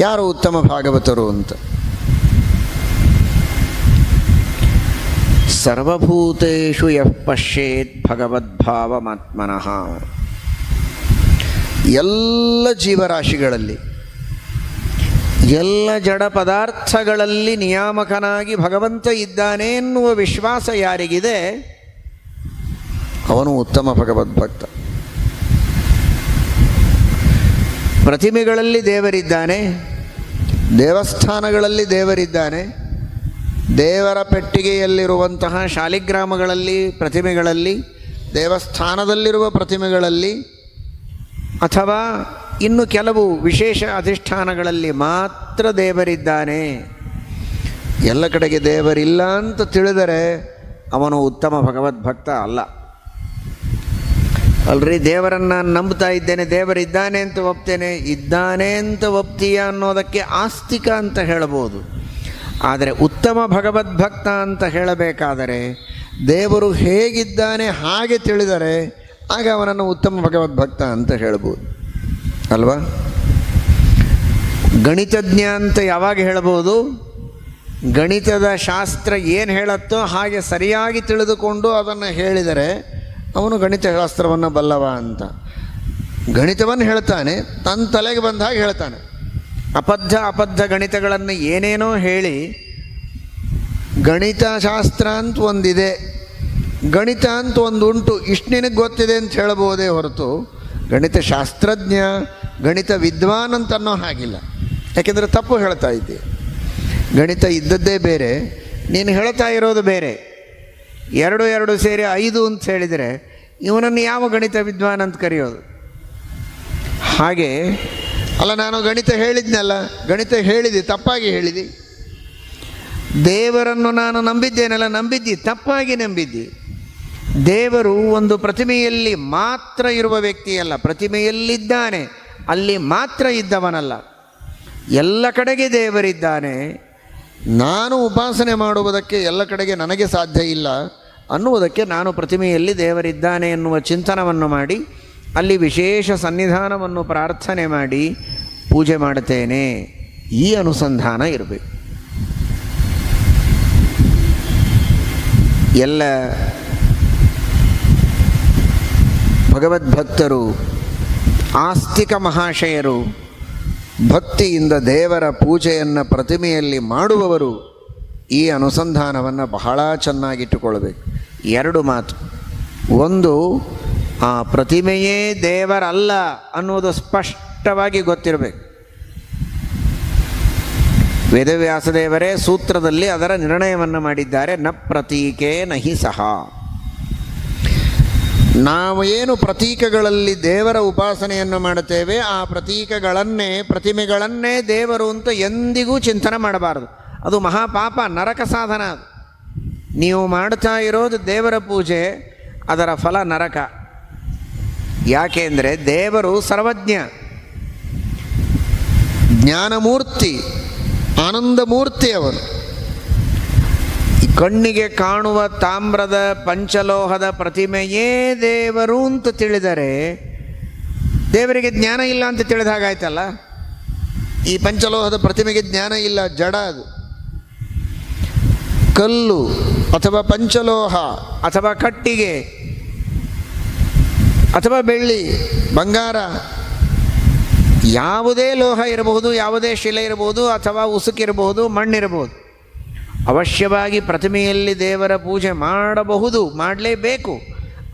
ಯಾರು ಉತ್ತಮ ಭಾಗವತರು ಅಂತ. ಸರ್ವಭೂತೇಷು ಯಃ ಪಶ್ಯೇತ್ ಭಗವದ್ಭಾವಮಾತ್ಮನಃ. ಎಲ್ಲ ಜೀವರಾಶಿಗಳಲ್ಲಿ, ಎಲ್ಲ ಜಡ ಪದಾರ್ಥಗಳಲ್ಲಿ ನಿಯಾಮಕನಾಗಿ ಭಗವಂತ ಇದ್ದಾನೆ ಎನ್ನುವ ವಿಶ್ವಾಸ ಯಾರಿಗಿದೆ ಅವನು ಉತ್ತಮ ಭಗವದ್ಭಕ್ತ. ಪ್ರತಿಮೆಗಳಲ್ಲಿ ದೇವರಿದ್ದಾನೆ, ದೇವಸ್ಥಾನಗಳಲ್ಲಿ ದೇವರಿದ್ದಾನೆ, ದೇವರ ಪೆಟ್ಟಿಗೆಯಲ್ಲಿರುವಂತಹ ಶಾಲಿಗ್ರಾಮಗಳಲ್ಲಿ ಪ್ರತಿಮೆಗಳಲ್ಲಿ, ದೇವಸ್ಥಾನದಲ್ಲಿರುವ ಪ್ರತಿಮೆಗಳಲ್ಲಿ, ಅಥವಾ ಇನ್ನು ಕೆಲವು ವಿಶೇಷ ಅಧಿಷ್ಠಾನಗಳಲ್ಲಿ ಮಾತ್ರ ದೇವರಿದ್ದಾನೆ. ಎಲ್ಲ ಕಡೆಗೆ ದೇವರಿಲ್ಲ ಅಂತ ತಿಳಿದರೆ ಅವನು ಉತ್ತಮ ಭಗವದ್ಭಕ್ತ ಅಲ್ಲ. ಅಲ್ರಿ, ದೇವರನ್ನು ನಂಬ್ತಾ ಇದ್ದೇನೆ, ದೇವರಿದ್ದಾನೆ ಅಂತ ಒಪ್ತೇನೆ, ಇದ್ದಾನೆ ಅಂತ ಒಪ್ತೀಯ ಅನ್ನೋದಕ್ಕೆ ಆಸ್ತಿಕ ಅಂತ ಹೇಳಬಹುದು. ಆದರೆ ಉತ್ತಮ ಭಗವದ್ಭಕ್ತ ಅಂತ ಹೇಳಬೇಕಾದರೆ ದೇವರು ಹೇಗಿದ್ದಾನೆ ಹಾಗೆ ತಿಳಿದರೆ ಆಗ ಅವನನ್ನು ಉತ್ತಮ ಭಗವದ್ಭಕ್ತ ಅಂತ ಹೇಳ್ಬೋದು ಅಲ್ವಾ. ಗಣಿತಜ್ಞ ಅಂತ ಯಾವಾಗ ಹೇಳ್ಬೋದು? ಗಣಿತದ ಶಾಸ್ತ್ರ ಏನು ಹೇಳುತ್ತೋ ಹಾಗೆ ಸರಿಯಾಗಿ ತಿಳಿದುಕೊಂಡು ಅದನ್ನು ಹೇಳಿದರೆ ಅವನು ಗಣಿತಶಾಸ್ತ್ರವನ್ನು ಬಲ್ಲವ ಅಂತ. ಗಣಿತವನ್ನು ಹೇಳ್ತಾನೆ, ತನ್ನ ತಲೆಗೆ ಬಂದ ಹಾಗೆ ಹೇಳ್ತಾನೆ. ಅಬದ್ಧ ಗಣಿತಗಳನ್ನು ಏನೇನೋ ಹೇಳಿ ಗಣಿತಶಾಸ್ತ್ರ ಅಂತ ಒಂದಿದೆ, ಗಣಿತ ಅಂತ ಒಂದುಂಟು, ಇಷ್ಟು ನಿನಗೆ ಗೊತ್ತಿದೆ ಅಂತ ಹೇಳ್ಬೋದೇ ಹೊರತು ಗಣಿತಶಾಸ್ತ್ರಜ್ಞ, ಗಣಿತ ವಿದ್ವಾನ್ ಅಂತ ಅನ್ನೋ ಹಾಗಿಲ್ಲ. ಯಾಕೆಂದರೆ ತಪ್ಪು ಹೇಳ್ತಾ ಇದ್ದೆ. ಗಣಿತ ಇದ್ದದ್ದೇ ಬೇರೆ, ನೀನು ಹೇಳ್ತಾ ಇರೋದು ಬೇರೆ. ಎರಡು ಸೇರಿ 5 ಅಂತ ಹೇಳಿದರೆ ಇವನನ್ನು ಯಾವ ಗಣಿತ ವಿದ್ವಾನ್ ಅಂತ ಕರೆಯೋದು? ಹಾಗೆ ಅಲ್ಲ, ನಾನು ಗಣಿತ ಹೇಳಿದ್ನಲ್ಲ, ಗಣಿತ ಹೇಳಿದೆ, ತಪ್ಪಾಗಿ ಹೇಳಿದೆ. ದೇವರನ್ನು ನಾನು ನಂಬಿದ್ದೇನಲ್ಲ, ನಂಬಿದ್ದಿ, ತಪ್ಪಾಗಿ ನಂಬಿದ್ದಿ. ದೇವರು ಒಂದು ಪ್ರತಿಮೆಯಲ್ಲಿ ಮಾತ್ರ ಇರುವ ವ್ಯಕ್ತಿಯಲ್ಲ, ಪ್ರತಿಮೆಯಲ್ಲಿದ್ದಾನೆ, ಅಲ್ಲಿ ಮಾತ್ರ ಇದ್ದವನಲ್ಲ, ಎಲ್ಲ ಕಡೆಗೆ ದೇವರಿದ್ದಾನೆ. ನಾನು ಉಪಾಸನೆ ಮಾಡುವುದಕ್ಕೆ ಎಲ್ಲ ಕಡೆಗೆ ನನಗೆ ಸಾಧ್ಯ ಇಲ್ಲ ಅನ್ನುವುದಕ್ಕೆ ನಾನು ಪ್ರತಿಮೆಯಲ್ಲಿ ದೇವರಿದ್ದಾನೆ ಎನ್ನುವ ಚಿಂತನವನ್ನು ಮಾಡಿ ಅಲ್ಲಿ ವಿಶೇಷ ಸನ್ನಿಧಾನವನ್ನು ಪ್ರಾರ್ಥನೆ ಮಾಡಿ ಪೂಜೆ ಮಾಡುತ್ತೇನೆ. ಈ ಅನುಸಂಧಾನ ಇರಬೇಕು. ಎಲ್ಲ ಭಗವದ್ಭಕ್ತರು, ಆಸ್ತಿಕ ಮಹಾಶಯರು, ಭಕ್ತಿಯಿಂದ ದೇವರ ಪೂಜೆಯನ್ನು ಪ್ರತಿಮೆಯಲ್ಲಿ ಮಾಡುವವರು ಈ ಅನುಸಂಧಾನವನ್ನು ಬಹಳ ಚೆನ್ನಾಗಿಟ್ಟುಕೊಳ್ಬೇಕು. 2 ಮಾತು. ಒಂದು, ಆ ಪ್ರತಿಮೆಯೇ ದೇವರಲ್ಲ ಅನ್ನೋದು ಸ್ಪಷ್ಟವಾಗಿ ಗೊತ್ತಿರಬೇಕು. ವೇದವ್ಯಾಸದೇವರೇ ಸೂತ್ರದಲ್ಲಿ ಅದರ ನಿರ್ಣಯವನ್ನು ಮಾಡಿದ್ದಾರೆ. ನ ಪ್ರತೀಕೆ ನಹಿ ಸಹ. ನಾವು ಏನು ಪ್ರತೀಕಗಳಲ್ಲಿ ದೇವರ ಉಪಾಸನೆಯನ್ನು ಮಾಡುತ್ತೇವೆ, ಆ ಪ್ರತೀಕಗಳನ್ನೇ, ಪ್ರತಿಮೆಗಳನ್ನೇ ದೇವರು ಅಂತ ಎಂದಿಗೂ ಚಿಂತನೆ ಮಾಡಬಾರದು. ಅದು ಮಹಾಪಾಪ, ನರಕ ಸಾಧನ. ಅದು ನೀವು ಮಾಡ್ತಾ ಇರೋದು ದೇವರ ಪೂಜೆ, ಅದರ ಫಲ ನರಕ. ಯಾಕೆಂದರೆ ದೇವರು ಸರ್ವಜ್ಞ, ಜ್ಞಾನಮೂರ್ತಿ, ಆನಂದಮೂರ್ತಿ. ಅವರು ಕಣ್ಣಿಗೆ ಕಾಣುವ ತಾಮ್ರದ ಪಂಚಲೋಹದ ಪ್ರತಿಮೆಯೇ ದೇವರು ಅಂತ ತಿಳಿದರೆ ದೇವರಿಗೆ ಜ್ಞಾನ ಇಲ್ಲ ಅಂತ ತಿಳಿದ ಹಾಗಾಯ್ತಲ್ಲ. ಈ ಪಂಚಲೋಹದ ಪ್ರತಿಮೆಗೆ ಜ್ಞಾನ ಇಲ್ಲ, ಜಡ ಅದು. ಕಲ್ಲು ಅಥವಾ ಪಂಚಲೋಹ ಅಥವಾ ಕಟ್ಟಿಗೆ ಅಥವಾ ಬೆಳ್ಳಿ, ಬಂಗಾರ, ಯಾವುದೇ ಲೋಹ ಇರಬಹುದು, ಯಾವುದೇ ಶಿಲೆ ಇರಬಹುದು, ಅಥವಾ ಉಸುಕಿರಬಹುದು, ಮಣ್ಣಿರಬಹುದು. ಅವಶ್ಯವಾಗಿ ಪ್ರತಿಮೆಯಲ್ಲಿ ದೇವರ ಪೂಜೆ ಮಾಡಬಹುದು, ಮಾಡಲೇಬೇಕು.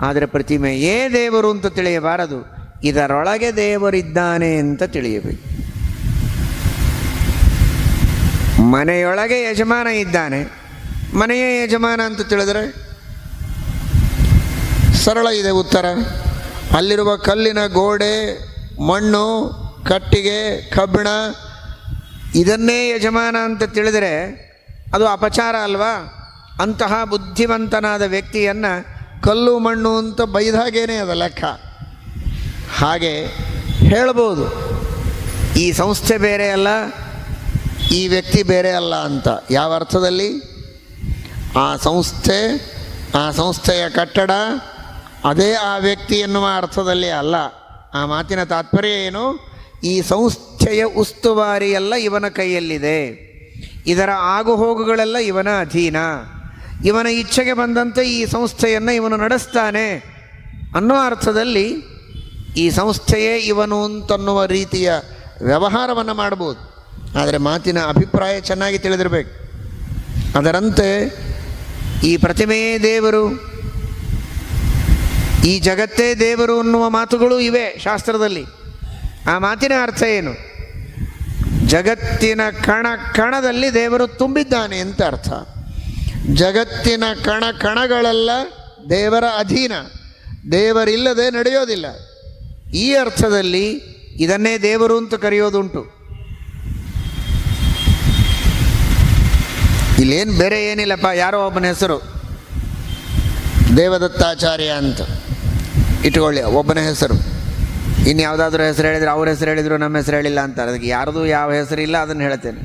ಆದರೆ ಪ್ರತಿಮೆಯೇ ದೇವರು ಅಂತ ತಿಳಿಯಬಾರದು, ಇದರೊಳಗೆ ದೇವರಿದ್ದಾನೆ ಅಂತ ತಿಳಿಯಬೇಕು. ಮನೆಯೊಳಗೆ ಯಜಮಾನ ಇದ್ದಾನೆ, ಮನೆಯೇ ಯಜಮಾನ ಅಂತ ತಿಳಿದರೆ ಸರಳ ಇದೆ ಉತ್ತರ. ಅಲ್ಲಿರುವ ಕಲ್ಲಿನ ಗೋಡೆ, ಮಣ್ಣು, ಕಟ್ಟಿಗೆ, ಕಬ್ಬಿಣ ಇದನ್ನೇ ಯಜಮಾನ ಅಂತ ತಿಳಿದರೆ ಅದು ಅಪಚಾರ ಅಲ್ವಾ? ಅಂತಹ ಬುದ್ಧಿವಂತನಾದ ವ್ಯಕ್ತಿಯನ್ನು ಕಲ್ಲು ಮಣ್ಣು ಅಂತ ಬೈದಾಗೇನೆ ಅದು ಲೆಕ್ಕ. ಹಾಗೆ ಹೇಳ್ಬೋದು, ಈ ಸಂಸ್ಥೆ ಬೇರೆ ಅಲ್ಲ, ಈ ವ್ಯಕ್ತಿ ಬೇರೆ ಅಲ್ಲ ಅಂತ. ಯಾವ ಅರ್ಥದಲ್ಲಿ? ಆ ಸಂಸ್ಥೆ, ಆ ಸಂಸ್ಥೆಯ ಕಟ್ಟಡ ಅದೇ ಆ ವ್ಯಕ್ತಿ ಎನ್ನುವ ಅರ್ಥದಲ್ಲಿ ಅಲ್ಲ. ಆ ಮಾತಿನ ತಾತ್ಪರ್ಯ ಏನು? ಈ ಸಂಸ್ಥೆ ಸಂಸ್ಥೆಯ ಉಸ್ತುವಾರಿ ಎಲ್ಲ ಇವನ ಕೈಯಲ್ಲಿದೆ, ಇದರ ಆಗುಹೋಗುಗಳೆಲ್ಲ ಇವನ ಅಧೀನ, ಇವನ ಇಚ್ಛೆಗೆ ಬಂದಂತೆ ಈ ಸಂಸ್ಥೆಯನ್ನು ಇವನು ನಡೆಸ್ತಾನೆ ಅನ್ನೋ ಅರ್ಥದಲ್ಲಿ ಈ ಸಂಸ್ಥೆಯೇ ಇವನು ಅಂತನ್ನುವ ರೀತಿಯ ವ್ಯವಹಾರವನ್ನು ಮಾಡ್ಬೋದು. ಆದರೆ ಮಾತಿನ ಅಭಿಪ್ರಾಯ ಚೆನ್ನಾಗಿ ತಿಳಿದಿರಬೇಕು. ಅದರಂತೆ ಈ ಪ್ರತಿಮೆಯೇ ದೇವರು, ಈ ಜಗತ್ತೇ ದೇವರು ಅನ್ನುವ ಮಾತುಗಳು ಇವೆ ಶಾಸ್ತ್ರದಲ್ಲಿ. ಆ ಮಾತಿನ ಅರ್ಥ ಏನು? ಜಗತ್ತಿನ ಕಣ ಕಣದಲ್ಲಿ ದೇವರು ತುಂಬಿದ್ದಾನೆ ಅಂತ ಅರ್ಥ. ಜಗತ್ತಿನ ಕಣ ಕಣಗಳೆಲ್ಲ ದೇವರ ಅಧೀನ, ದೇವರಿಲ್ಲದೆ ನಡೆಯೋದಿಲ್ಲ. ಈ ಅರ್ಥದಲ್ಲಿ ಇದನ್ನೇ ದೇವರು ಅಂತ ಕರೆಯೋದುಂಟು. ಇಲ್ಲೇನು ಬೇರೆ ಏನಿಲ್ಲಪ್ಪ, ಯಾರೋ ಒಬ್ಬನ ಹೆಸರು ದೇವದತ್ತಾಚಾರ್ಯ ಅಂತ ಇಟ್ಕೊಳ್ಳಿ, ಒಬ್ಬನ ಹೆಸರು. ಇನ್ಯಾವುದಾದ್ರೂ ಹೆಸರು ಹೇಳಿದರೆ ಅವ್ರ ಹೆಸರು ಹೇಳಿದ್ರು ನಮ್ಮ ಹೆಸರು ಹೇಳಿಲ್ಲ ಅಂತಾರೆ. ಅದಕ್ಕೆ ಯಾರ್ದು ಯಾವ ಹೆಸರಿಲ್ಲ ಅದನ್ನು ಹೇಳ್ತೇನೆ.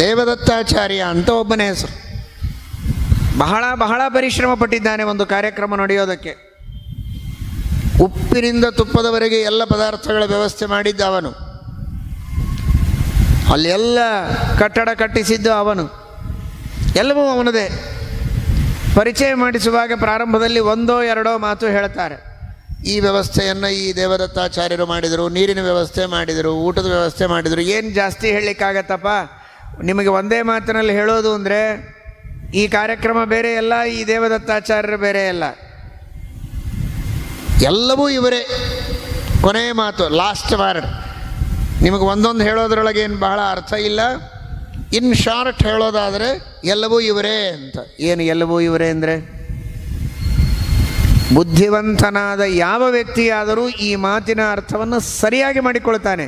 ದೇವದತ್ತಾಚಾರ್ಯ ಅಂತ ಒಬ್ಬನ ಹೆಸರು. ಬಹಳ ಬಹಳ ಪರಿಶ್ರಮ ಪಟ್ಟಿದ್ದಾನೆ ಒಂದು ಕಾರ್ಯಕ್ರಮ ನಡೆಯೋದಕ್ಕೆ. ಉಪ್ಪಿನಿಂದ ತುಪ್ಪದವರೆಗೆ ಎಲ್ಲ ಪದಾರ್ಥಗಳ ವ್ಯವಸ್ಥೆ ಮಾಡಿದ್ದ ಅವನು. ಅಲ್ಲೆಲ್ಲ ಕಟ್ಟಡ ಕಟ್ಟಿಸಿದ್ದು ಅವನು, ಎಲ್ಲವೂ ಅವನದೇ. ಪರಿಚಯ ಮಾಡಿಸುವಾಗ ಪ್ರಾರಂಭದಲ್ಲಿ ಒಂದೋ ಎರಡೋ ಮಾತು ಹೇಳ್ತಾರೆ. ಈ ವ್ಯವಸ್ಥೆಯನ್ನು ಈ ದೇವದತ್ತಾಚಾರ್ಯರು ಮಾಡಿದರು, ನೀರಿನ ವ್ಯವಸ್ಥೆ ಮಾಡಿದರು, ಊಟದ ವ್ಯವಸ್ಥೆ ಮಾಡಿದರು. ಏನು ಜಾಸ್ತಿ ಹೇಳಲಿಕ್ಕಾಗತ್ತಪ್ಪ, ನಿಮಗೆ ಒಂದೇ ಮಾತಿನಲ್ಲಿ ಹೇಳೋದು ಅಂದರೆ ಈ ಕಾರ್ಯಕ್ರಮ ಬೇರೆ ಅಲ್ಲ, ಈ ದೇವದತ್ತಾಚಾರ್ಯರು ಬೇರೆ ಅಲ್ಲ, ಎಲ್ಲವೂ ಇವರೇ. ಕೊನೆಯ ಮಾತು, ಲಾಸ್ಟ್ ವರ್ಡ್. ನಿಮಗೆ ಒಂದೊಂದು ಹೇಳೋದ್ರೊಳಗೆ ಏನು ಬಹಳ ಅರ್ಥ ಇಲ್ಲ. ಇನ್ ಶಾರ್ಟ್ ಹೇಳೋದಾದರೆ ಎಲ್ಲವೂ ಇವರೇ ಅಂತ. ಏನು ಎಲ್ಲವೂ ಇವರೇ ಅಂದರೆ, ಬುದ್ಧಿವಂತನಾದ ಯಾವ ವ್ಯಕ್ತಿಯಾದರೂ ಈ ಮಾತಿನ ಅರ್ಥವನ್ನು ಸರಿಯಾಗಿ ಮಾಡಿಕೊಳ್ತಾನೆ.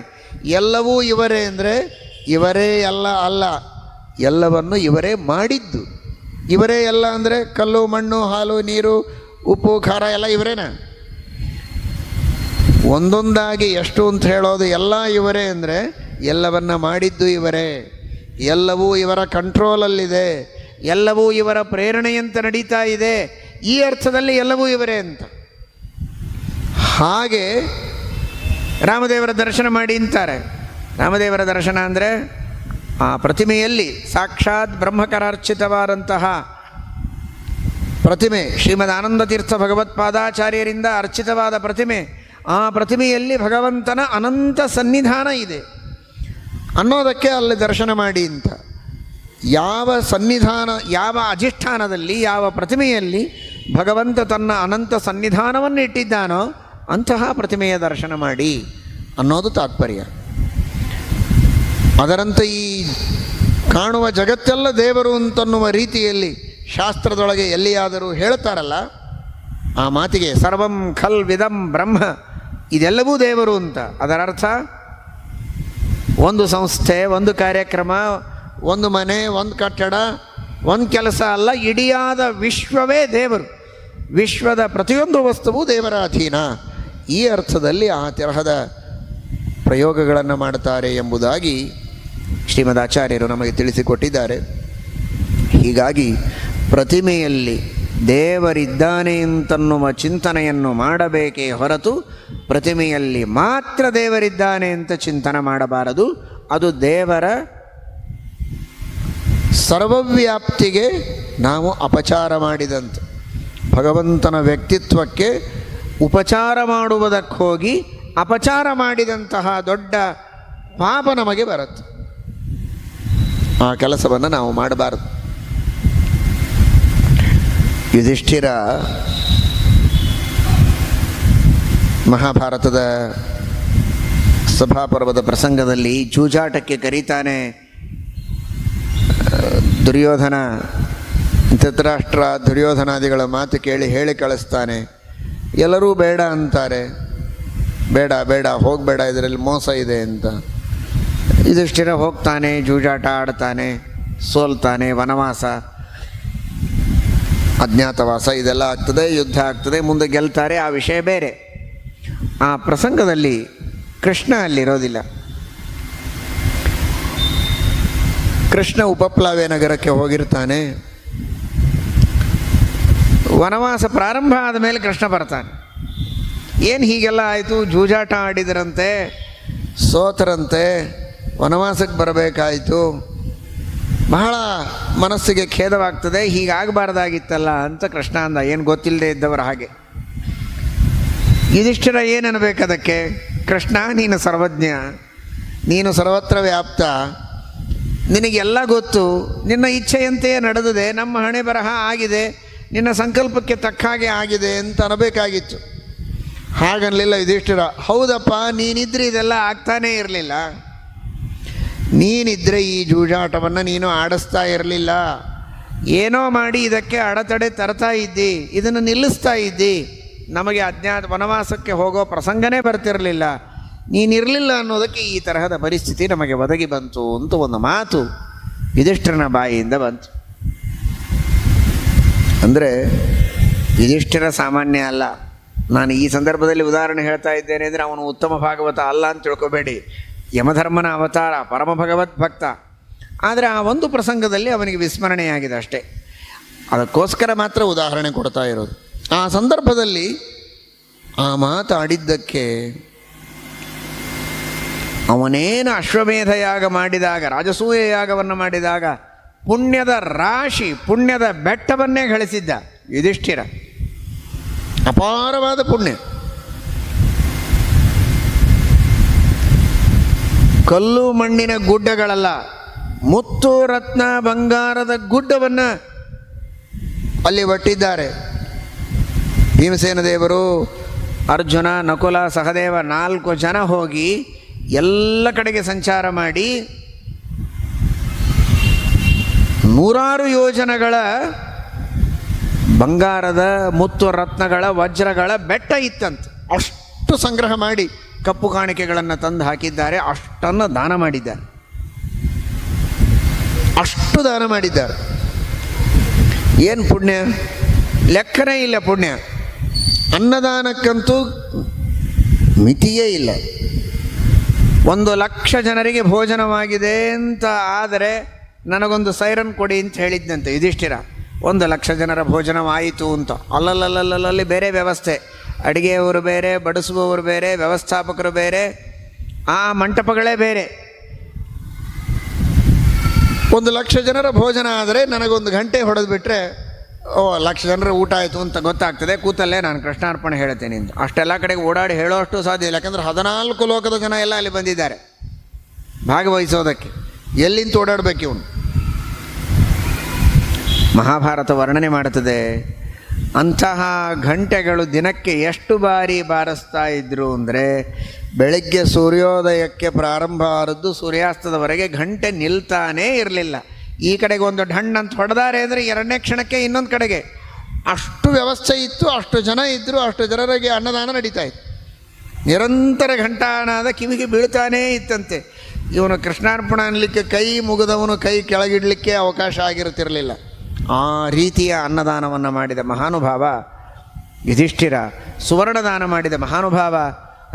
ಎಲ್ಲವೂ ಇವರೇ ಅಂದರೆ ಇವರೇ ಎಲ್ಲ ಅಲ್ಲ, ಎಲ್ಲವನ್ನು ಇವರೇ ಮಾಡಿದ್ದು. ಇವರೇ ಎಲ್ಲ ಅಂದರೆ ಕಲ್ಲು ಮಣ್ಣು ಹಾಲು ನೀರು ಉಪ್ಪು ಖಾರ ಎಲ್ಲ ಇವರೇನ? ಒಂದೊಂದಾಗಿ ಎಷ್ಟು ಅಂತ ಹೇಳೋದು ಎಲ್ಲ ಇವರೇ ಅಂದರೆ ಎಲ್ಲವನ್ನ ಮಾಡಿದ್ದು ಇವರೇ. ಎಲ್ಲವೂ ಇವರ ಕಂಟ್ರೋಲಲ್ಲಿದೆ, ಎಲ್ಲವೂ ಇವರ ಪ್ರೇರಣೆಯಂತೆ ನಡೀತಾ ಇದೆ. ಈ ಅರ್ಥದಲ್ಲಿ ಎಲ್ಲವೂ ಇವರೇ ಅಂತ. ಹಾಗೆ ರಾಮದೇವರ ದರ್ಶನ ಮಾಡಿ ಅಂತಾರೆ. ರಾಮದೇವರ ದರ್ಶನ ಅಂದರೆ ಆ ಪ್ರತಿಮೆಯಲ್ಲಿ ಸಾಕ್ಷಾತ್ ಬ್ರಹ್ಮಕರಾರ್ಚಿತವಾದಂತಹ ಪ್ರತಿಮೆ, ಶ್ರೀಮದ್ ಆನಂದತೀರ್ಥ ಭಗವತ್ಪಾದಾಚಾರ್ಯರಿಂದ ಅರ್ಚಿತವಾದ ಪ್ರತಿಮೆ. ಆ ಪ್ರತಿಮೆಯಲ್ಲಿ ಭಗವಂತನ ಅನಂತ ಸನ್ನಿಧಾನ ಇದೆ ಅನ್ನೋದಕ್ಕೆ ಅಲ್ಲಿ ದರ್ಶನ ಮಾಡಿ ಅಂತ. ಯಾವ ಸನ್ನಿಧಾನ, ಯಾವ ಅಧಿಷ್ಠಾನದಲ್ಲಿ, ಯಾವ ಪ್ರತಿಮೆಯಲ್ಲಿ ಭಗವಂತ ತನ್ನ ಅನಂತ ಸನ್ನಿಧಾನವನ್ನು ಇಟ್ಟಿದ್ದಾನೋ ಅಂತಹ ಪ್ರತಿಮೆಯ ದರ್ಶನ ಮಾಡಿ ಅನ್ನೋದು ತಾತ್ಪರ್ಯ. ಅದರಂತೆ ಈ ಕಾಣುವ ಜಗತ್ತೆಲ್ಲ ದೇವರು ಅಂತನ್ನುವ ರೀತಿಯಲ್ಲಿ ಶಾಸ್ತ್ರದೊಳಗೆ ಎಲ್ಲಿಯಾದರೂ ಹೇಳ್ತಾರಲ್ಲ, ಆ ಮಾತಿಗೆ ಸರ್ವಂ ಖಲ್ ವಿದಂ ಬ್ರಹ್ಮ, ಇದೆಲ್ಲವೂ ದೇವರು ಅಂತ. ಅದರರ್ಥ ಒಂದು ಸಂಸ್ಥೆ, ಒಂದು ಕಾರ್ಯಕ್ರಮ, ಒಂದು ಮನೆ, ಒಂದು ಕಟ್ಟಡ, ಒಂದು ಕೆಲಸ ಅಲ್ಲ, ಇಡಿಯಾದ ವಿಶ್ವವೇ ದೇವರು. ವಿಶ್ವದ ಪ್ರತಿಯೊಂದು ವಸ್ತುವು ದೇವರ ಅಧೀನ. ಈ ಅರ್ಥದಲ್ಲಿ ಆ ತರಹದ ಪ್ರಯೋಗಗಳನ್ನು ಮಾಡುತ್ತಾರೆ ಎಂಬುದಾಗಿ ಶ್ರೀಮದ್ ಆಚಾರ್ಯರು ನಮಗೆ ತಿಳಿಸಿಕೊಟ್ಟಿದ್ದಾರೆ. ಹೀಗಾಗಿ ಪ್ರತಿಮೆಯಲ್ಲಿ ದೇವರಿದ್ದಾನೆ ಅಂತನ್ನುವ ಚಿಂತನೆಯನ್ನು ಮಾಡಬೇಕೇ ಹೊರತು ಪ್ರತಿಮೆಯಲ್ಲಿ ಮಾತ್ರ ದೇವರಿದ್ದಾನೆ ಅಂತ ಚಿಂತನೆ ಮಾಡಬಾರದು. ಅದು ದೇವರ ಸರ್ವವ್ಯಾಪ್ತಿಗೆ ನಾವು ಅಪಚಾರ ಮಾಡಿದಂತೆ. ಭಗವಂತನ ವ್ಯಕ್ತಿತ್ವಕ್ಕೆ ಉಪಚಾರ ಮಾಡುವುದಕ್ಕೆ ಹೋಗಿ ಅಪಚಾರ ಮಾಡಿದಂತಹ ದೊಡ್ಡ ಪಾಪ ನಮಗೆ ಬರುತ್ತೆ. ಆ ಕೆಲಸವನ್ನು ನಾವು ಮಾಡಬಾರದು. ಯುಧಿಷ್ಠಿರ ಮಹಾಭಾರತದ ಸಭಾಪರ್ವದ ಪ್ರಸಂಗದಲ್ಲಿ ಜೂಜಾಟಕ್ಕೆ ಕರೀತಾನೆ. ದುರ್ಯೋಧನ, ಧೃತರಾಷ್ಟ್ರ, ದುರ್ಯೋಧನಾದಿಗಳ ಮಾತು ಕೇಳಿ ಹೇಳಿ ಕಳಿಸ್ತಾನೆ. ಎಲ್ಲರೂ ಬೇಡ ಅಂತಾರೆ. ಬೇಡ ಬೇಡ ಹೋಗಬೇಡ, ಇದರಲ್ಲಿ ಮೋಸ ಇದೆ ಅಂತ. ಯುಧಿಷ್ಠಿರ ಹೋಗ್ತಾನೆ, ಜೂಜಾಟ ಆಡ್ತಾನೆ, ಸೋಲ್ತಾನೆ, ವನವಾಸ, ಅಜ್ಞಾತವಾಸ ಇದೆಲ್ಲ ಆಗ್ತದೆ, ಯುದ್ಧ ಆಗ್ತದೆ, ಮುಂದೆ ಗೆಲ್ತಾರೆ. ಆ ವಿಷಯ ಬೇರೆ. ಆ ಪ್ರಸಂಗದಲ್ಲಿ ಕೃಷ್ಣ ಅಲ್ಲಿರೋದಿಲ್ಲ. ಕೃಷ್ಣ ಉಪಪ್ಲಾವ್ಯ ನಗರಕ್ಕೆ ಹೋಗಿರ್ತಾನೆ. ವನವಾಸ ಪ್ರಾರಂಭ ಆದ ಮೇಲೆ ಕೃಷ್ಣ ಬರ್ತಾನೆ. ಏನು ಹೀಗೆಲ್ಲ ಆಯಿತು? ಜೂಜಾಟ ಆಡಿದರಂತೆ, ಸೋತರಂತೆ, ವನವಾಸಕ್ಕೆ ಬರಬೇಕಾಯಿತು, ಬಹಳ ಮನಸ್ಸಿಗೆ ಖೇದವಾಗ್ತದೆ, ಹೀಗಾಗಬಾರ್ದಾಗಿತ್ತಲ್ಲ ಅಂತ ಕೃಷ್ಣ ಅಂದ. ಏನು ಗೊತ್ತಿಲ್ಲದೆ ಇದ್ದವರ ಹಾಗೆ. ಯುಧಿಷ್ಠಿರ ಏನನ್ನಬೇಕು ಅದಕ್ಕೆ? ಕೃಷ್ಣ, ನೀನು ಸರ್ವಜ್ಞ, ನೀನು ಸರ್ವತ್ರ ವ್ಯಾಪ್ತ, ನಿನಗೆಲ್ಲ ಗೊತ್ತು, ನಿನ್ನ ಇಚ್ಛೆಯಂತೆಯೇ ನಡೆದಿದೆ, ನಮ್ಮ ಹಣೆ ಬರಹ ಆಗಿದೆ, ನಿನ್ನ ಸಂಕಲ್ಪಕ್ಕೆ ತಕ್ಕ ಹಾಗೆ ಆಗಿದೆ ಅಂತ ಅನ್ನಬೇಕಾಗಿತ್ತು. ಹಾಗನ್ನಲಿಲ್ಲ ಯುಧಿಷ್ಠಿರ. ಹೌದಪ್ಪ, ನೀನಿದ್ರೆ ಇದೆಲ್ಲ ಆಗ್ತಾನೇ ಇರಲಿಲ್ಲ, ನೀನಿದ್ರೆ ಈ ಜೂಜಾಟವನ್ನು ನೀನು ಆಡಿಸ್ತಾ ಇರಲಿಲ್ಲ, ಏನೋ ಮಾಡಿ ಇದಕ್ಕೆ ಅಡೆತಡೆ ತರ್ತಾ ಇದ್ದಿ, ಇದನ್ನು ನಿಲ್ಲಿಸ್ತಾ ಇದ್ದಿ, ನಮಗೆ ಅಜ್ಞಾತ ವನವಾಸಕ್ಕೆ ಹೋಗೋ ಪ್ರಸಂಗನೇ ಬರ್ತಿರಲಿಲ್ಲ, ನೀನಿರಲಿಲ್ಲ ಅನ್ನೋದಕ್ಕೆ ಈ ತರಹದ ಪರಿಸ್ಥಿತಿ ನಮಗೆ ಒದಗಿ ಬಂತು ಅಂತ ಒಂದು ಮಾತು ಯುಧಿಷ್ಠಿರನ ಬಾಯಿಯಿಂದ ಬಂತು. ಅಂದರೆ ಯುಧಿಷ್ಠಿರ ಸಾಮಾನ್ಯ ಅಲ್ಲ. ನಾನು ಈ ಸಂದರ್ಭದಲ್ಲಿ ಉದಾಹರಣೆ ಹೇಳ್ತಾ ಇದ್ದೇನೆ ಅಂದರೆ ಅವನು ಉತ್ತಮ ಭಾಗವತ ಅಲ್ಲ ಅಂತ ತಿಳ್ಕೊಬೇಡಿ. ಯಮಧರ್ಮನ ಅವತಾರ, ಪರಮ ಭಗವದ್ ಭಕ್ತ. ಆದರೆ ಆ ಒಂದು ಪ್ರಸಂಗದಲ್ಲಿ ಅವನಿಗೆ ವಿಸ್ಮರಣೆಯಾಗಿದೆ ಅಷ್ಟೇ. ಅದಕ್ಕೋಸ್ಕರ ಮಾತ್ರ ಉದಾಹರಣೆ ಕೊಡ್ತಾ ಇರೋದು. ಆ ಸಂದರ್ಭದಲ್ಲಿ ಆ ಮಾತಾಡಿದ್ದಕ್ಕೆ ಅವನೇನು ಅಶ್ವಮೇಧ ಯಾಗ ಮಾಡಿದಾಗ, ರಾಜಸೂಯ ಯಾಗವನ್ನು ಮಾಡಿದಾಗ ಪುಣ್ಯದ ರಾಶಿ, ಪುಣ್ಯದ ಬೆಟ್ಟವನ್ನೇ ಗಳಿಸಿದ್ದ ಯುಧಿಷ್ಠಿರ. ಅಪಾರವಾದ ಪುಣ್ಯ. ಕಲ್ಲು ಮಣ್ಣಿನ ಗುಡ್ಡಗಳಲ್ಲ, ಮುತ್ತು ರತ್ನ ಬಂಗಾರದ ಗುಡ್ಡವನ್ನು ಅಲ್ಲಿ ಒಟ್ಟಿದ್ದಾರೆ. ಭೀಮಸೇನ ದೇವರು, ಅರ್ಜುನ, ನಕುಲ, ಸಹದೇವ 4 ಜನ ಹೋಗಿ ಎಲ್ಲ ಕಡೆಗೆ ಸಂಚಾರ ಮಾಡಿ 100 ಯೋಜನಗಳ ಬಂಗಾರದ, ಮುತ್ತು ರತ್ನಗಳ, ವಜ್ರಗಳ ಬೆಟ್ಟ ಇತ್ತಂತೆ. ಅಷ್ಟು ಸಂಗ್ರಹ ಮಾಡಿ ಕಪ್ಪು ಕಾಣಿಕೆಗಳನ್ನು ತಂದು ಹಾಕಿದ್ದಾರೆ. ಅಷ್ಟನ್ನು ದಾನ ಮಾಡಿದ್ದಾರೆ. ಅಷ್ಟು ದಾನ ಮಾಡಿದ್ದಾರೆ. ಏನು ಪುಣ್ಯ, ಲೆಕ್ಕನೇ ಇಲ್ಲ ಪುಣ್ಯ. ಅನ್ನದಾನಕ್ಕಂತೂ ಮಿತಿಯೇ ಇಲ್ಲ. 1,00,000 ಜನರಿಗೆ ಭೋಜನವಾಗಿದೆ ಅಂತ ಆದರೆ ನನಗೊಂದು ಸೈರನ್ ಕೊಡಿ ಅಂತ ಹೇಳಿದ್ದಂತೆ ಯುಧಿಷ್ಠಿರ. 1,00,000 ಜನರ ಭೋಜನವಾಯಿತು ಅಂತ. ಅಲ್ಲಲ್ಲಿ ಬೇರೆ ವ್ಯವಸ್ಥೆ, ಅಡುಗೆಯವರು ಬೇರೆ, ಬಡಿಸುವವರು ಬೇರೆ, ವ್ಯವಸ್ಥಾಪಕರು ಬೇರೆ, ಆ ಮಂಟಪಗಳೇ ಬೇರೆ. 1,00,000 ಜನರ ಭೋಜನ ಆದರೆ ನನಗೊಂದು ಗಂಟೆ ಹೊಡೆದು ಬಿಟ್ಟರೆ 1,00,000 ಜನರ ಊಟ ಆಯಿತು ಅಂತ ಗೊತ್ತಾಗ್ತದೆ. ಕೂತಲ್ಲೇ ನಾನು ಕೃಷ್ಣಾರ್ಪಣೆ ಹೇಳ್ತೇನೆ ಅಂತ. ಅಷ್ಟೆಲ್ಲ ಕಡೆಗೆ ಓಡಾಡಿ ಹೇಳೋಷ್ಟು ಸಾಧ್ಯ ಇಲ್ಲ. ಯಾಕಂದರೆ 14 ಲೋಕದ ಜನ ಎಲ್ಲ ಅಲ್ಲಿ ಬಂದಿದ್ದಾರೆ ಭಾಗವಹಿಸೋದಕ್ಕೆ. ಎಲ್ಲಿಂದ ಓಡಾಡಬೇಕು ಇವನು? ಮಹಾಭಾರತ ವರ್ಣನೆ ಮಾಡುತ್ತದೆ. ಅಂತಹ ಗಂಟೆಗಳು ದಿನಕ್ಕೆ ಎಷ್ಟು ಬಾರಿ ಬಾರಿಸ್ತಾ ಇದ್ದರು ಅಂದರೆ, ಬೆಳಗ್ಗೆ ಸೂರ್ಯೋದಯಕ್ಕೆ ಪ್ರಾರಂಭ ಆದದ್ದು ಸೂರ್ಯಾಸ್ತದವರೆಗೆ ಗಂಟೆ ನಿಲ್ತಾನೇ ಇರಲಿಲ್ಲ. ಈ ಕಡೆಗೆ ಒಂದು ಢಣ್ ಅಂತ ಹೊಡೆದಾರೆ ಅಂದರೆ 2ನೇ ಕ್ಷಣಕ್ಕೆ ಇನ್ನೊಂದು ಕಡೆಗೆ. ಅಷ್ಟು ವ್ಯವಸ್ಥೆ ಇತ್ತು, ಅಷ್ಟು ಜನ ಇದ್ದರು, ಅಷ್ಟು ಜನರಿಗೆ ಅನ್ನದಾನ ನಡೀತಾ ಇತ್ತು. ನಿರಂತರ ಘಂಟಾನಾದ ಕಿವಿಗೆ ಬೀಳ್ತಾನೇ ಇತ್ತಂತೆ. ಇವನು ಕೃಷ್ಣಾರ್ಪಣ ಅನ್ನಲಿಕ್ಕೆ ಕೈ ಮುಗಿದವನು ಕೈ ಕೆಳಗಿಡಲಿಕ್ಕೆ ಅವಕಾಶ ಆಗಿರುತ್ತಿರಲಿಲ್ಲ. ಆ ರೀತಿಯ ಅನ್ನದಾನವನ್ನು ಮಾಡಿದ ಮಹಾನುಭಾವ ಯುಧಿಷ್ಠಿರ. ಸುವರ್ಣದಾನ ಮಾಡಿದ ಮಹಾನುಭಾವ,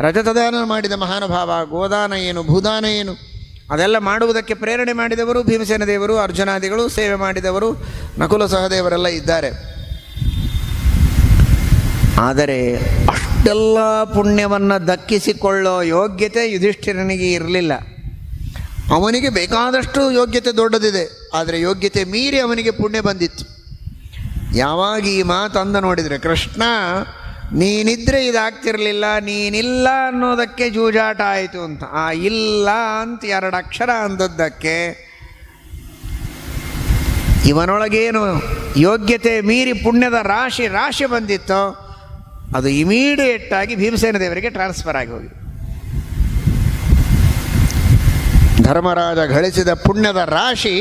ರಜತದಾನ ಮಾಡಿದ ಮಹಾನುಭಾವ, ಗೋದಾನ ಏನು, ಭೂದಾನ ಏನು ಅದೆಲ್ಲ ಮಾಡುವುದಕ್ಕೆ ಪ್ರೇರಣೆ ಮಾಡಿದವರು ಭೀಮಸೇನ ದೇವರು, ಅರ್ಜುನಾದಿಗಳು, ಸೇವೆ ಮಾಡಿದವರು ನಕುಲ ಸಹದೇವರೆಲ್ಲ ಇದ್ದಾರೆ. ಆದರೆ ಅಷ್ಟೆಲ್ಲ ಪುಣ್ಯವನ್ನು ದಕ್ಕಿಸಿಕೊಳ್ಳೋ ಯೋಗ್ಯತೆ ಯುಧಿಷ್ಠಿರನಿಗೆ ಇರಲಿಲ್ಲ. ಅವನಿಗೆ ಬೇಕಾದಷ್ಟು ಯೋಗ್ಯತೆ ದೊಡ್ಡದಿದೆ, ಆದರೆ ಯೋಗ್ಯತೆ ಮೀರಿ ಅವನಿಗೆ ಪುಣ್ಯ ಬಂದಿತ್ತು. ಯಾವಾಗ ಈ ಮಾತಂದ ನೋಡಿದರೆ, ಕೃಷ್ಣ ನೀನಿದ್ರೆ ಇದಾಗ್ತಿರಲಿಲ್ಲ, ನೀನಿಲ್ಲ ಅನ್ನೋದಕ್ಕೆ ಜೂಜಾಟ ಆಯಿತು ಅಂತ. ಆ ಇಲ್ಲ ಅಂತ 2 ಅಕ್ಷರ ಅಂದದ್ದಕ್ಕೆ ಇವನೊಳಗೇನು ಯೋಗ್ಯತೆ ಮೀರಿ ಪುಣ್ಯದ ರಾಶಿ ಬಂದಿತ್ತೋ ಅದು ಇಮಿಡಿಯೇಟಾಗಿ ಭೀಮಸೇನ ದೇವರಿಗೆ ಟ್ರಾನ್ಸ್ಫರ್ ಆಗಿ ಹೋಗಿದೆ. ಧರ್ಮರಾಜ ಗಳಿಸಿದ ಪುಣ್ಯದ ರಾಶಿ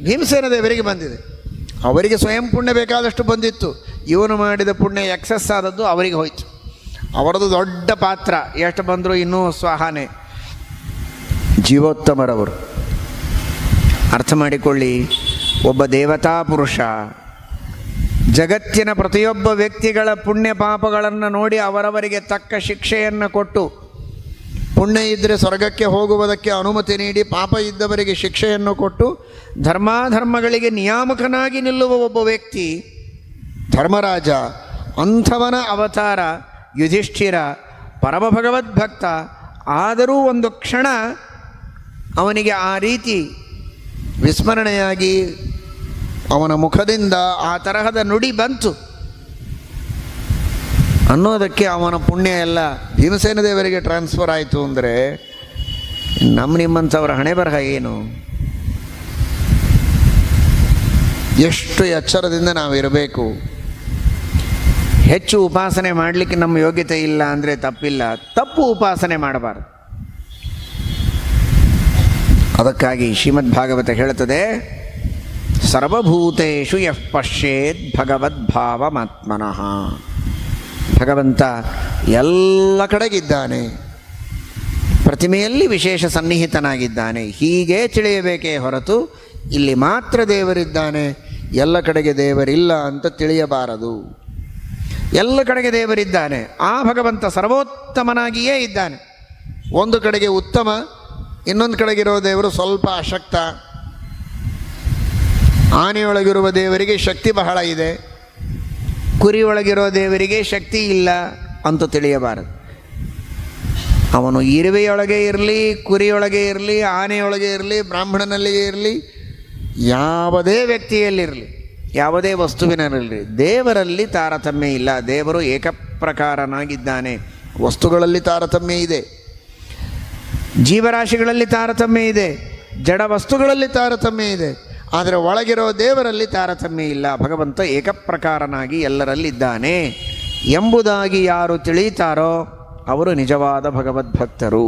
ಭೀಮಸೇನ ದೇವರಿಗೆ ಬಂದಿದೆ. ಅವರಿಗೆ ಸ್ವಯಂ ಪುಣ್ಯ ಬೇಕಾದಷ್ಟು ಬಂದಿತ್ತು. ಇವನು ಮಾಡಿದ ಪುಣ್ಯ ಎಕ್ಸಸ್ ಆದದ್ದು ಅವರಿಗೆ ಹೋಯಿತು. ಅವರದು ದೊಡ್ಡ ಪಾತ್ರ. ಎಷ್ಟು ಬಂದರೂ ಇನ್ನೂ ಸ್ವಾಹಾನೆ. ಜೀವೋತ್ತಮರವರು ಅರ್ಥ ಮಾಡಿಕೊಳ್ಳಿ. ಒಬ್ಬ ದೇವತಾ ಪುರುಷ ಜಗತ್ತಿನ ಪ್ರತಿಯೊಬ್ಬ ವ್ಯಕ್ತಿಗಳ ಪುಣ್ಯ ಪಾಪಗಳನ್ನು ನೋಡಿ ಅವರವರಿಗೆ ತಕ್ಕ ಶಿಕ್ಷೆಯನ್ನು ಕೊಟ್ಟು, ಪುಣ್ಯ ಇದ್ದರೆ ಸ್ವರ್ಗಕ್ಕೆ ಹೋಗುವುದಕ್ಕೆ ಅನುಮತಿ ನೀಡಿ, ಪಾಪ ಇದ್ದವರಿಗೆ ಶಿಕ್ಷೆಯನ್ನು ಕೊಟ್ಟು ಧರ್ಮಾಧರ್ಮಗಳಿಗೆ ನಿಯಾಮಕನಾಗಿ ನಿಲ್ಲುವ ಒಬ್ಬ ವ್ಯಕ್ತಿ ಧರ್ಮರಾಜ. ಅಂಥವನ ಅವತಾರ ಯುಧಿಷ್ಠಿರ ಪರಮ ಭಗವದ್ಭಕ್ತ. ಆದರೂ ಒಂದು ಕ್ಷಣ ಅವನಿಗೆ ಆ ರೀತಿ ವಿಸ್ಮರಣೆಯಾಗಿ ಅವನ ಮುಖದಿಂದ ಆ ತರಹದ ನುಡಿ ಬಂತು ಅನ್ನೋದಕ್ಕೆ ಅವನ ಪುಣ್ಯ ಎಲ್ಲ ಭೀಮಸೇನ ದೇವರಿಗೆ ಟ್ರಾನ್ಸ್ಫರ್ ಆಯಿತು ಅಂದರೆ ನಿಮ್ಮಂಥವರ ಹಣೆ ಬರಹ ಏನು? ಎಷ್ಟು ಎಚ್ಚರದಿಂದ ನಾವಿರಬೇಕು. ಹೆಚ್ಚು ಉಪಾಸನೆ ಮಾಡಲಿಕ್ಕೆ ನಮ್ಮ ಯೋಗ್ಯತೆ ಇಲ್ಲ ಅಂದರೆ ತಪ್ಪಿಲ್ಲ, ತಪ್ಪು ಉಪಾಸನೆ ಮಾಡಬಾರದು. ಅದಕ್ಕಾಗಿ ಶ್ರೀಮದ್ ಭಾಗವತ ಹೇಳುತ್ತದೆ, ಸರ್ವಭೂತೇಷು ಯಃ ಪಶ್ಯೇತ್ ಭಗವದ್ಭಾವಮಾತ್ಮನಃ. ಭಗವಂತ ಎಲ್ಲ ಕಡೆಗಿದ್ದಾನೆ, ಪ್ರತಿಮೆಯಲ್ಲಿ ವಿಶೇಷ ಸನ್ನಿಹಿತನಾಗಿದ್ದಾನೆ. ಹೀಗೆ ತಿಳಿಯಬೇಕೇ ಹೊರತು ಇಲ್ಲಿ ಮಾತ್ರ ದೇವರಿದ್ದಾನೆ, ಎಲ್ಲ ಕಡೆಗೆ ದೇವರಿಲ್ಲ ಅಂತ ತಿಳಿಯಬಾರದು. ಎಲ್ಲ ಕಡೆಗೆ ದೇವರಿದ್ದಾನೆ. ಆ ಭಗವಂತ ಸರ್ವೋತ್ತಮನಾಗಿಯೇ ಇದ್ದಾನೆ. ಒಂದು ಕಡೆಗೆ ಉತ್ತಮ, ಇನ್ನೊಂದು ಕಡೆಗಿರೋ ದೇವರು ಸ್ವಲ್ಪ ಅಶಕ್ತ. ಆನೆಯೊಳಗಿರುವ ದೇವರಿಗೆ ಶಕ್ತಿ ಬಹಳ ಇದೆ, ಕುರಿಯೊಳಗಿರೋ ದೇವರಿಗೆ ಶಕ್ತಿ ಇಲ್ಲ ಅಂತ ತಿಳಿಯಬಾರದು. ಅವನು ಇರುವೆಯೊಳಗೆ ಇರಲಿ, ಕುರಿಯೊಳಗೆ ಇರಲಿ, ಆನೆಯೊಳಗೆ ಇರಲಿ, ಬ್ರಾಹ್ಮಣನಲ್ಲಿಯೇ ಇರಲಿ, ಯಾವುದೇ ವ್ಯಕ್ತಿಯಲ್ಲಿರಲಿ, ಯಾವುದೇ ವಸ್ತುವಿನಲ್ಲಿರಲಿ, ದೇವರಲ್ಲಿ ತಾರತಮ್ಯ ಇಲ್ಲ. ದೇವರು ಏಕಪ್ರಕಾರನಾಗಿದ್ದಾನೆ. ವಸ್ತುಗಳಲ್ಲಿ ತಾರತಮ್ಯ ಇದೆ, ಜೀವರಾಶಿಗಳಲ್ಲಿ ತಾರತಮ್ಯ ಇದೆ, ಜಡ ವಸ್ತುಗಳಲ್ಲಿ ತಾರತಮ್ಯ ಇದೆ, ಆದರೆ ಒಳಗಿರೋ ದೇವರಲ್ಲಿ ತಾರತಮ್ಯ ಇಲ್ಲ. ಭಗವಂತ ಏಕಪ್ರಕಾರನಾಗಿ ಎಲ್ಲರಲ್ಲಿದ್ದಾನೆ ಎಂಬುದಾಗಿ ಯಾರು ತಿಳಿಯುತ್ತಾರೋ ಅವರು ನಿಜವಾದ ಭಗವದ್ಭಕ್ತರು.